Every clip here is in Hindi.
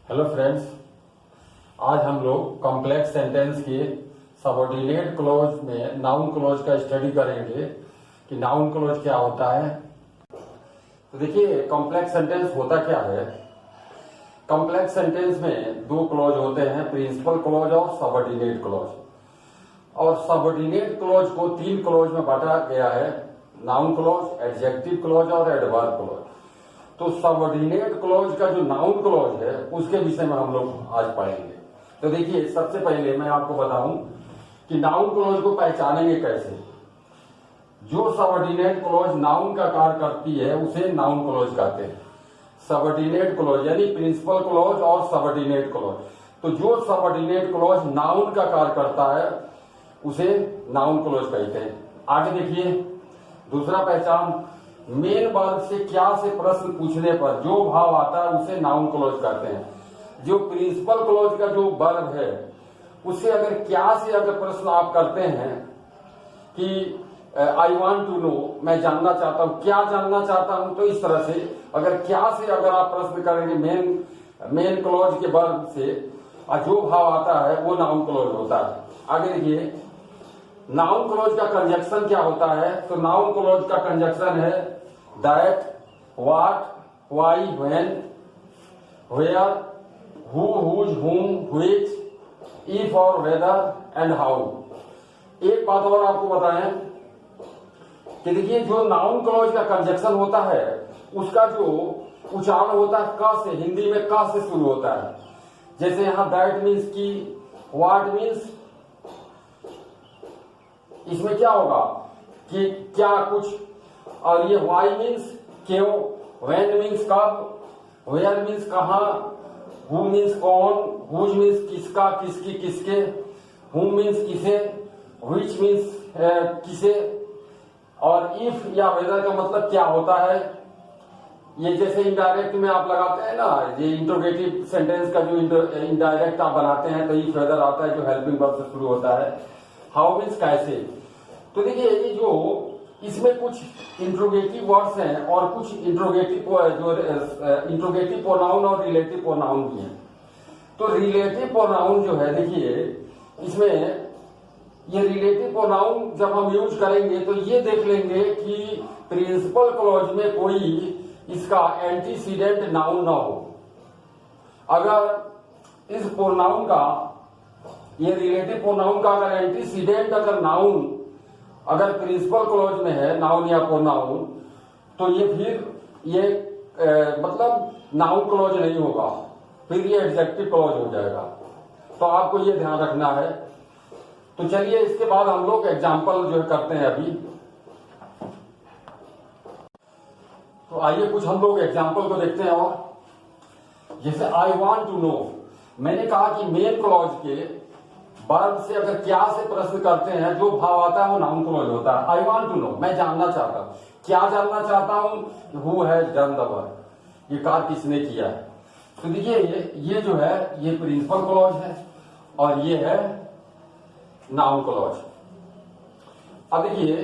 हेलो फ्रेंड्स, आज हम लोग कॉम्प्लेक्स सेंटेंस के सबऑर्डिनेट क्लॉज में नाउन क्लॉज का स्टडी करेंगे कि नाउन क्लॉज क्या होता है। तो देखिए, कॉम्प्लेक्स सेंटेंस होता क्या है। कॉम्प्लेक्स सेंटेंस में दो क्लॉज होते हैं, प्रिंसिपल क्लॉज और सबऑर्डिनेट क्लॉज। और सबऑर्डिनेट क्लॉज को तीन क्लॉज में बांटा गया है, नाउन क्लॉज, एडजेक्टिव क्लॉज और एडवर्ब क्लॉज। तो सबऑर्डिनेट क्लॉज का जो नाउन क्लॉज है उसके विषय में हम लोग आज पढ़ेंगे। तो देखिए, सबसे पहले मैं आपको बताऊं कि नाउन क्लॉज को पहचानेंगे कैसे। जो सबऑर्डिनेट क्लॉज नाउन का कार्य करती है उसे नाउन क्लॉज कहते हैं। सबऑर्डिनेट क्लॉज यानी प्रिंसिपल क्लॉज और सबऑर्डिनेट क्लॉज। तो जो सबऑर्डिनेट क्लॉज नाउन का कार्य करता है उसे नाउन क्लॉज कहते हैं। आगे देखिए, दूसरा पहचान, मेन वर्ब से क्या से प्रश्न पूछने पर जो भाव आता है उसे नाउन क्लॉज कहते हैं। जो प्रिंसिपल क्लॉज का जो वर्ब है उससे अगर क्या से अगर प्रश्न आप करते हैं कि आई वांट टू नो, मैं जानना चाहता हूं, क्या जानना चाहता हूं, तो इस तरह से अगर क्या से अगर आप प्रश्न करेंगे मेन क्लॉज के वर्ब से जो भाव आता है वो नाउन क्लॉज होता है। आगे देखिए, नाउन क्लॉज का कंजक्शन क्या होता है। तो नाउन क्लॉज का कंजक्शन है that, what, why, when, where, who, whose, whom, which, if और वेदर एंड हाउ। एक बात और आपको बताएं कि देखिए, जो नाउन क्लॉज का कंजक्शन होता है उसका जो उच्चारण होता है क से, हिंदी में क से शुरू होता है। जैसे यहां दैट मीन्स की, व्हाट मीन्स, इसमें क्या होगा कि क्या कुछ, और ये व्हाई मीन्स क्यों, व्हेन मीन्स कब, वेयर मीन्स कहां, हु मीन्स कौन, हुज मीन्स किसका, किसकी, किसके, हुम मीन्स किसे, व्हिच मीन्स किसे, और इफ या वेदर का मतलब क्या होता है। ये जैसे इनडायरेक्ट में आप लगाते हैं ना, ये इंट्रोगेटिव सेंटेंस का जो इनडायरेक्ट आप बनाते हैं तो इफ वेदर आता है जो हेल्पिंग वर्ब से शुरू होता है। हाउ मीन्स कैसे। तो देखिए, ये जो इसमें कुछ इंट्रोगेटिव वर्ड्स हैं और कुछ इंट्रोगेटिव प्रोनाउन और रिलेटिव प्रोनाउन भी हैं। तो रिलेटिव प्रोनाउन जो है, देखिए इसमें ये रिलेटिव प्रोनाउन जब हम यूज करेंगे तो ये देख लेंगे कि प्रिंसिपल क्लॉज में कोई इसका एंटीसीडेंट नाउन ना हो। अगर इस प्रोनाउन का, ये रिलेटिव प्रोनाउन का अगर एंटीसीडेंट अगर नाउन अगर प्रिंसिपल क्लॉज में है, नाउन या प्रोनाउन, तो ये फिर ये मतलब नाउन क्लॉज नहीं होगा, फिर ये एडजेक्टिव क्लॉज हो जाएगा। तो आपको ये ध्यान रखना है। तो चलिए, इसके बाद हम लोग एग्जाम्पल जो है करते हैं अभी। तो आइए कुछ हम लोग एग्जाम्पल को देखते हैं। और जैसे आई वांट टू नो, मैंने कहा कि मेन क्लॉज के वर्ब से अगर क्या से प्रश्न करते हैं जो भाव आता है वो नाउन क्लॉज होता है। आई वांट टू नो, मैं जानना चाहता हूं, क्या जानना चाहता हूं, who has done the work, ये कार्य किसने किया है। तो देखिए, ये जो है ये प्रिंसिपल क्लॉज है और ये है नाउन क्लॉज। अब देखिए,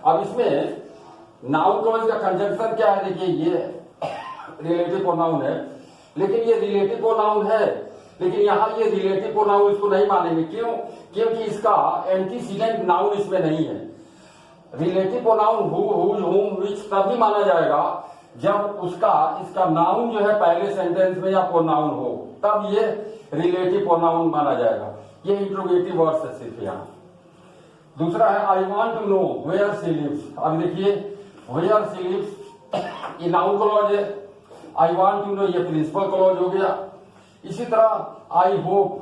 अब इसमें नाउन क्लॉज का कंजक्शन क्या है। देखिए, ये रिलेटिव प्रोनाउन है, लेकिन ये रिलेटिव प्रोनाउन है, लेकिन यहां ये रिलेटिव प्रोनाउन इसको नहीं मानेंगे। क्यों? क्योंकि इसका एंटीसीडेंट नाउन इसमें नहीं है। Relative pronoun who, whose, whom, which तभी माना जाएगा जब इसका नाउन जो है पहले सेंटेंस में या प्रोनाउन हो, तब ये रिलेटिव प्रोनाउन माना जाएगा। ये इंट्रोगेटिव वर्ड्स है सिर्फ यहां। दूसरा है I want to know where she lives. अब देखिए, वेयर शी लिव्स ये नाउन क्लॉज है, आई वांट टू नो ये प्रिंसिपल क्लॉज हो गया। इसी तरह आई होप,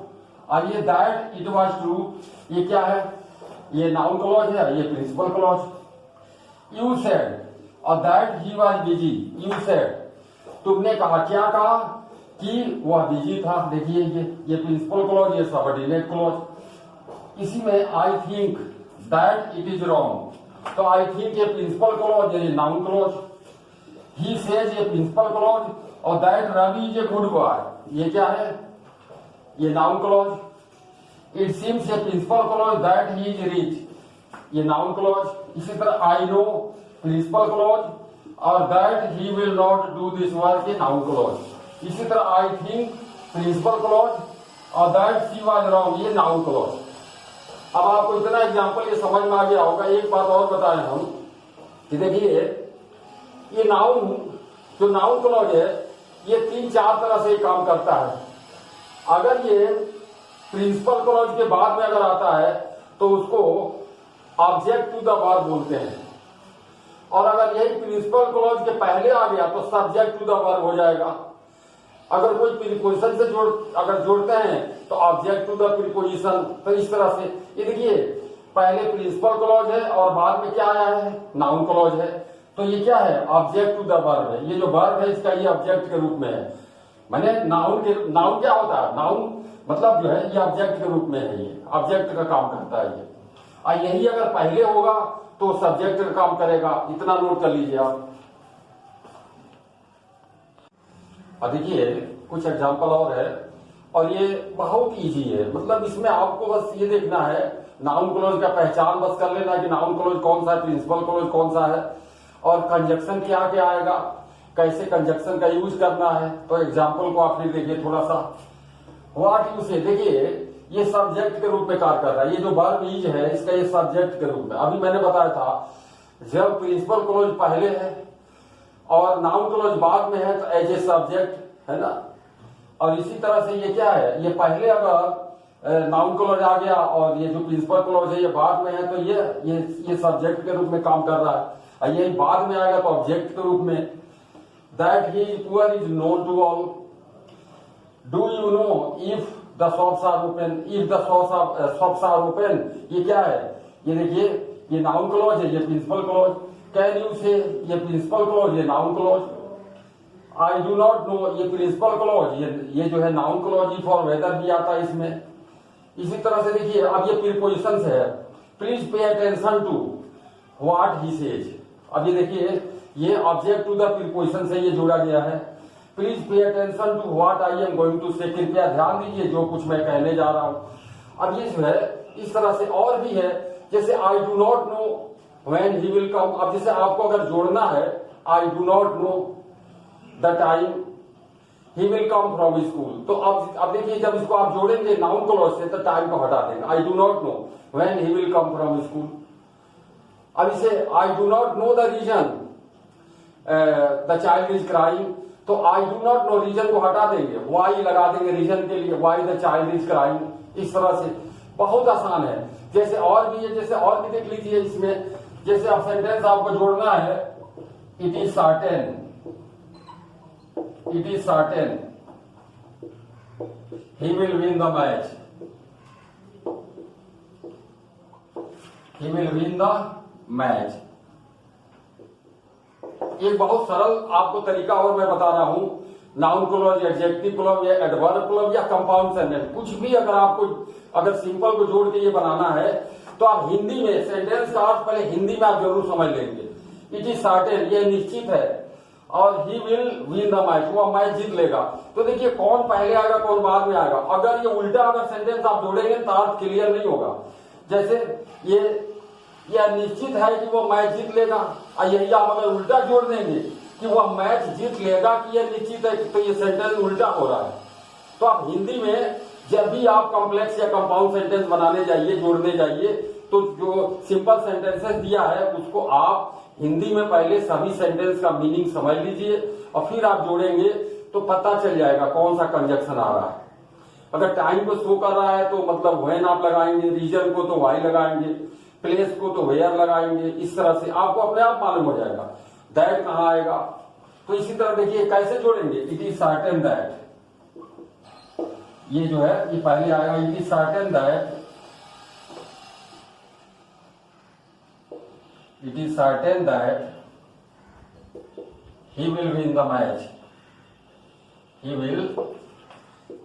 और ये दैट इट वाज ट्रू, ये क्या है, ये नाउन क्लॉज है, ये प्रिंसिपल क्लॉज। यू सेड, और that he was busy, you said, तुमने कहा, क्या कहा, कि वह बिजी था। देखिए, ये प्रिंसिपल क्लॉज, ये सबऑर्डिनेट क्लॉज। इसी में I think that it is wrong, तो आई थिंक ये प्रिंसिपल क्लॉज, ये नाउन क्लॉज। ही सेज, ये प्रिंसिपल क्लॉज, और that Ravi is a good boy, ये क्या है, ये नाउन क्लॉज। इट सीम्स, ये principal clause, that he is rich, ये नाउन क्लॉज। इसी तरह आई नो प्रिंसिपल क्लॉज, और that he will not do this work, ये नाउन क्लॉज। इसी तरह आई थिंक प्रिंसिपल क्लॉज और दैट शी वाज रॉन्ग, ये नाउन क्लॉज। अब आपको इतना एग्जांपल ये समझ में आ गया होगा। एक बात और बताएं हम कि देखिए ये नाउन, जो नाउन क्लॉज है ये 3-4 तरह से काम करता है। अगर ये प्रिंसिपल क्लॉज के बाद में अगर आता है तो उसको ऑब्जेक्ट टू द वर्ब बोलते हैं, और अगर यही प्रिंसिपल क्लॉज के पहले आ गया तो सब्जेक्ट टू द वर्ब हो जाएगा। अगर कोई प्रीपोजिशन से अगर जोड़ते हैं तो ऑब्जेक्ट टू द प्रीपोजिशन। तो इस तरह से ये देखिए पहले प्रिंसिपल क्लॉज है और बाद में क्या आया है, नाउन क्लॉज है। तो ये क्या है, ऑब्जेक्ट टू द वर्ब है। ये जो वर्ब है इसका ये ऑब्जेक्ट के रूप में है। माने नाउन क्या होता है, नाउन मतलब जो है ये ऑब्जेक्ट के रूप में है, ये ऑब्जेक्ट का काम करता है ये। और यही अगर पहले होगा तो सब्जेक्ट का काम करेगा। इतना नोट कर लीजिए आप। और देखिए कुछ एग्जांपल और है, और ये बहुत इजी है। मतलब इसमें आपको बस ये देखना है, नाउन क्लॉज का पहचान बस कर लेना कि नाउन क्लॉज कौन सा है, प्रिंसिपल क्लॉज कौन सा है, और कंजक्शन क्या क्या आएगा, कैसे कंजक्शन का यूज करना है। तो एग्जांपल को आप फिर देखिए थोड़ा सा। व्हाट यूज है, देखिए ये सब्जेक्ट के रूप में कार्य कर रहा है। ये जो वर्ब इज है इसका ये सब्जेक्ट के रूप में। अभी मैंने बताया था जब प्रिंसिपल क्लॉज पहले है और नाउन क्लॉज बाद में है तो एज ए सब्जेक्ट है ना। और इसी तरह से ये क्या है, ये पहले अगर नाउन क्लॉज आ गया और ये जो प्रिंसिपल क्लॉज है ये बाद में है तो ये सब्जेक्ट के रूप में काम कर रहा है। और ये बाद में आएगा तो ऑब्जेक्ट के रूप में। That he poor is known to all. Do you know if the shops are open, if the shops are open, ये क्या है, ये देखिए ये नाउन क्लॉज है, ये प्रिंसिपल क्लॉज। कैन यू से, ये प्रिंसिपल क्लॉज, ये noun clause. I do not no, ये प्रिंसिपल क्लॉज, ये जो है नाउन क्लॉज। फॉर वेदर भी आता है इसमें। इसी तरह से देखिए अब ये प्रीपोजिशन है, please pay attention to what he says. अब ये देखिए ये ऑब्जेक्ट टू द प्रीपोजिशन से ये जोड़ा गया है। Please pay attention to what I am going to say, कृपया ध्यान दीजिए जो कुछ मैं कहने जा रहा हूं। अब ये जो है इस तरह से और भी है, जैसे आई do not know when he will कम। अब जैसे आपको अगर जोड़ना है, आई do not know the time he will come from school. तो अब देखिए जब इसको आप जोड़ेंगे नाउन क्लॉज से तो टाइम को हटा देंगे। I do not know when he will come from school. अब इसे I do not know the reason the child is crying, तो I do not know reason को हटा देंगे, वाई लगा देंगे रीजन के लिए, why the child is crying. इस तरह से बहुत आसान है। जैसे और भी है, जैसे और भी देख लीजिए इसमें। जैसे अब सेंटेंस आपको जोड़ना है, it is certain, it is certain he will win the match, he will win the match. एक बहुत सरल आपको तरीका और मैं बता रहा हूं, नाउन क्लॉज, एडजेक्टिव क्लॉज या एडवर्ब क्लॉज या कंपाउंड सेंटेंस, कुछ भी अगर आपको अगर सिंपल को जोड़ के ये बनाना है तो आप हिंदी में सेंटेंस का अर्थ पहले हिंदी में आप जरूर समझ लेंगे। इट इज सर्टेन, ये निश्चित है, और he will win the match, वो मैच जीत लेगा। तो देखिए कौन पहले आएगा कौन बाद में आएगा। अगर ये उल्टा अगर सेंटेंस आप जोड़ेंगे तो अर्थ क्लियर नहीं होगा। जैसे ये निश्चित है कि वो मैच जीत लेगा, और यही आप अगर उल्टा जोड़ देंगे कि वह मैच जीत लेगा कि यह निश्चित है, तो ये सेंटेंस उल्टा हो रहा है। तो आप हिंदी में जब भी आप कॉम्प्लेक्स या कंपाउंड सेंटेंस बनाने जाइए, जोड़ने जाइए, तो जो सिंपल सेंटेंसेस दिया है उसको आप हिंदी में पहले सभी सेंटेंस का मीनिंग समझ लीजिए, और फिर आप जोड़ेंगे तो पता चल जाएगा कौन सा कंजक्शन आ रहा है। अगर टाइम को शो कर रहा है तो मतलब व्हेन आप लगाएंगे, रीजन को तो वाई लगाएंगे, प्लेस को तो वेयर लगाएंगे। इस तरह से आपको अपने आप मालूम हो जाएगा दैट कहां आएगा। तो इसी तरह देखिए कैसे जोड़ेंगे, इट इज सर्टेन दैट, ये जो है ये पहले आएगा, it is certain that, it is certain that he will win the match, he will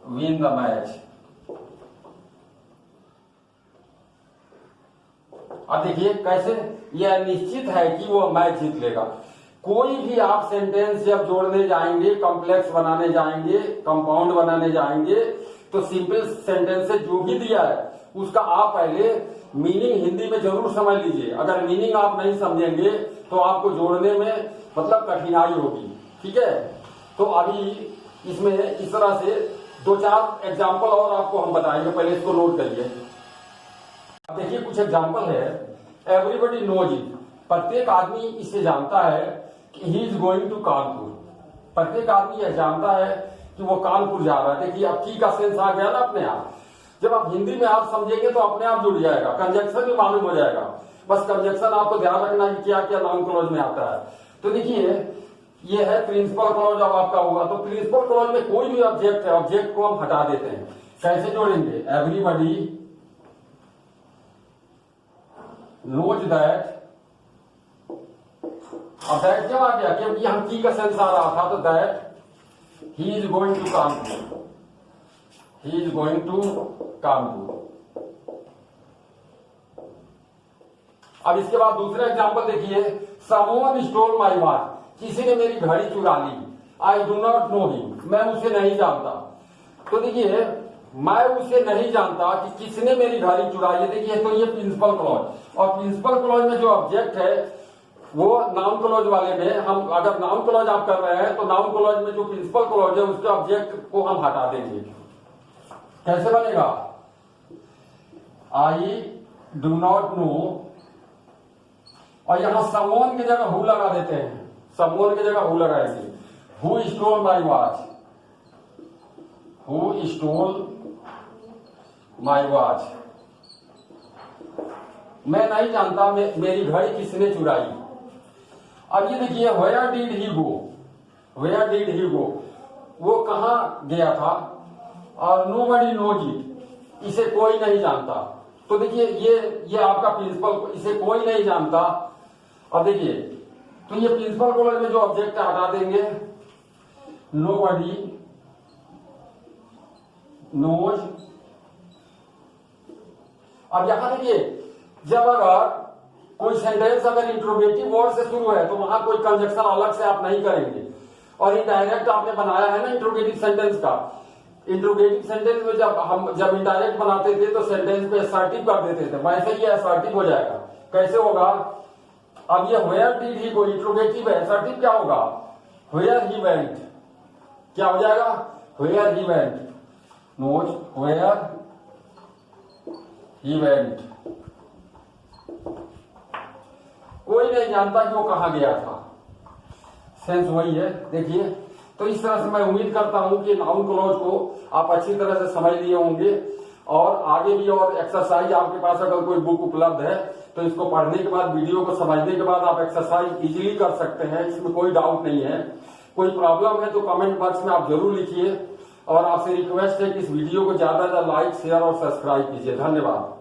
win the match. अब देखिए कैसे, यह निश्चित है कि वो मैच जीत लेगा। कोई भी आप सेंटेंस जब जोड़ने जाएंगे, कॉम्प्लेक्स बनाने जाएंगे, कंपाउंड बनाने जाएंगे, तो सिंपल सेंटेंस से जो भी दिया है उसका आप पहले मीनिंग हिंदी में जरूर समझ लीजिए। अगर मीनिंग आप नहीं समझेंगे तो आपको जोड़ने में मतलब कठिनाई होगी। ठीक है, तो अभी इसमें इस तरह से 2-4 एग्जाम्पल और आपको हम बताएंगे, पहले इसको नोट करिए। अब देखिए कुछ एग्जाम्पल है। एवरीबडी नोज इट, प्रत्येक आदमी इसे जानता है कि he is going to Kanpur. प्रत्येक आदमी यह जानता है कि वो कानपुर जा रहा है। देखिए अब की का सेंस आ गया ना अपने आप। जब आप हिंदी में आप समझेंगे तो अपने आप जुड़ जाएगा, कंजक्शन भी मालूम हो जाएगा। बस कंजक्शन आपको ध्यान रखना कि क्या क्या नाउन क्लॉज में आता है। तो देखिए ये है प्रिंसिपल क्लॉज। अब आपका हुआ तो प्रिंसिपल क्लॉज में कोई भी ऑब्जेक्ट है, ऑब्जेक्ट को हम हटा देते हैं। कैसे जोड़ेंगे? Everybody knows that. अब दैट क्यों आ गया? क्योंकि हम की का सेंस आ रहा था, तो that he is going to Kanpur, he is going to Kanpur. अब इसके बाद दूसरा एग्जांपल देखिए। समवन स्टोल माय वॉच, किसी ने मेरी घड़ी चुरा ली। I do not know him, मैं उसे नहीं जानता। तो देखिए मैं उसे नहीं जानता कि किसने मेरी घड़ी चुराई है। देखिए तो ये प्रिंसिपल क्लॉज। और प्रिंसिपल क्लॉज में जो ऑब्जेक्ट है वो नाउन क्लॉज वाले में हम, अगर नाउन क्लॉज आप कर रहे हैं तो नाउन क्लॉज में जो प्रिंसिपल क्लॉज है उसके ऑब्जेक्ट को हम हटा देंगे। कैसे बनेगा? आई डू नॉट नो, और यहां समवन की जगह हु लगा देते हैं। समवन की जगह हु लगाएंगे। Who stole my watch, who stole my watch. मैं नहीं जानता मेरी घड़ी किसने चुराई। अब ये देखिए where did he go, where did he go, वो कहां गया था। और नोबडी नोज इट, इसे कोई नहीं जानता। तो देखिए ये आपका प्रिंसिपल, इसे कोई नहीं जानता। अब देखिए तो ये प्रिंसिपल क्लॉज में जो ऑब्जेक्ट हटा देंगे। Nobody knows. अब यहां देखिए जब अगर कोई सेंटेंस अगर इंट्रोगेटिव वर्ड से शुरू है तो वहां कोई कंजक्शन अलग से आप नहीं करेंगे। और इनडायरेक्ट आपने बनाया है ना इंट्रोगेटिव सेंटेंस का। इंट्रोगेटिव सेंटेंस में जब इनडायरेक्ट बनाते थे तो सेंटेंस पे असर्टिव कर देते थे, वैसे ये असर्टिव हो जाएगा। कैसे होगा? अब ये where did he go interrogative है, असर्टिव क्या होगा? Where he went. क्या हो जाएगा? Where he went. Knows where he went. कोई नहीं जानता कि वो कहां गया था। सेंस वही है। देखिए तो इस तरह से मैं उम्मीद करता हूं कि नाउन क्लॉज को आप अच्छी तरह से समझ लिए होंगे। और आगे भी और एक्सरसाइज आपके पास अगर कोई बुक उपलब्ध है तो इसको पढ़ने के बाद, वीडियो को समझने के बाद आप एक्सरसाइज इजीली कर सकते हैं, इसमें कोई डाउट नहीं है। कोई प्रॉब्लम है तो कमेंट बॉक्स में आप जरूर लिखिए। और आपसे रिक्वेस्ट है कि इस वीडियो को ज्यादा से ज्यादा लाइक, शेयर और सब्सक्राइब कीजिए। धन्यवाद।